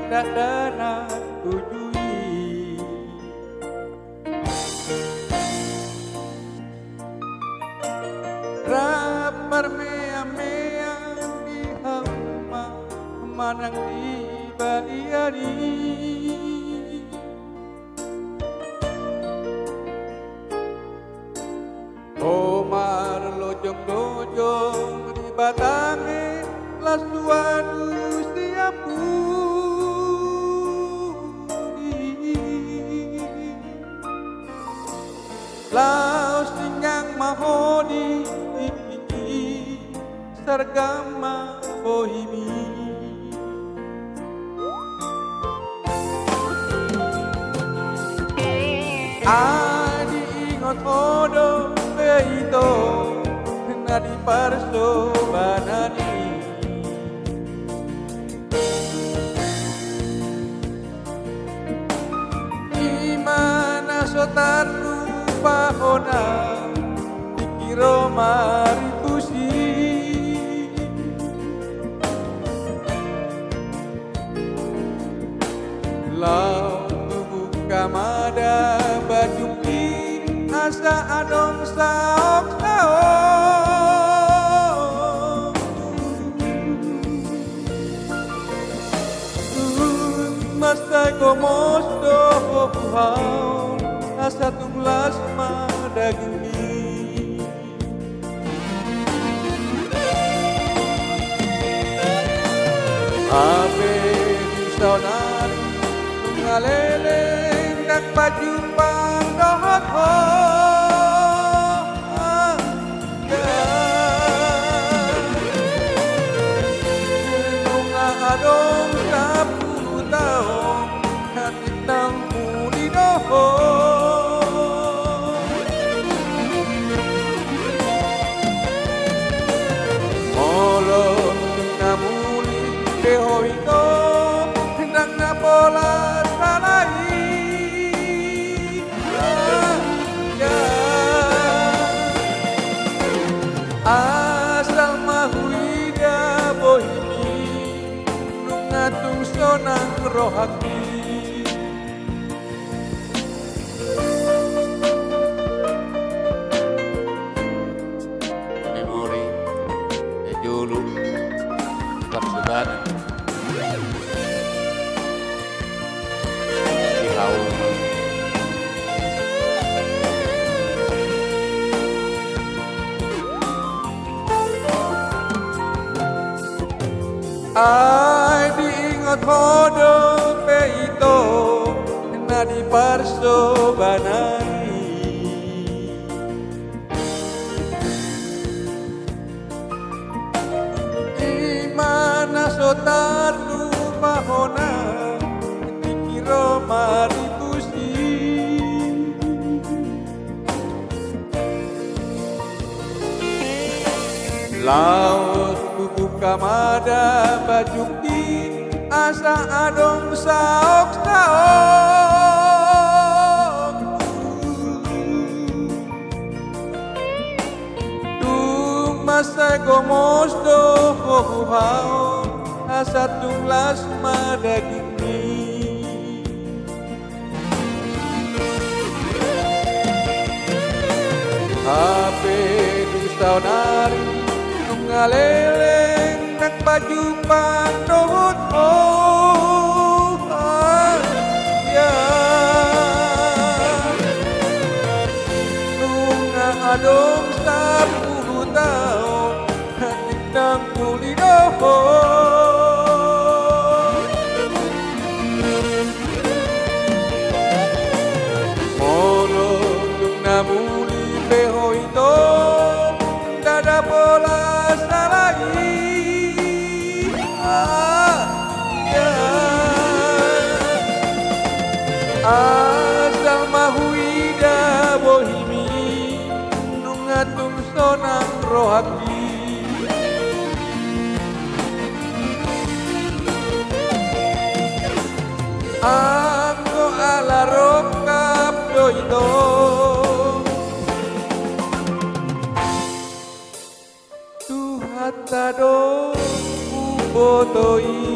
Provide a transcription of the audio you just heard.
Dana tujui rapar mea-mea di hama manang di baliari Omar lojong-lojong di batange lasuanu siapu Laos tinggang mahoni sargama bohimi Adi ingot hodo beito nadi parso banani Imana sotarnu pahona dikiro maripusi Lau tubuh kamada bajuki asa adong saok-saok Masa gomos dohau asa tunglas madagimi Ape di saunar tungaleleng nak pajumpang dohot ho Nunga adong 10 tahun hati nangmu di doho Behoito hendang na bola salai asal mahuida bohimi nungatung sonang rohaki memori julu kapsudan Ai diingot hodo peito nadi parso banani Imana sotarnu pahona dikiro maripusi Laut bubuk kamada bajuki asa adong saok-saok Dung masa gomos dohau asa tunglas madagimi Hape di saunari ngaleleng nak pajumpang dohot oh ya Nunga adong 10 tahun hati nang kuli doho Molong dung namuli behoito dada bola asal mahuida bohimi nungatung sonang rohaki Anggo ala rokap doito Tuhan tado ubotoi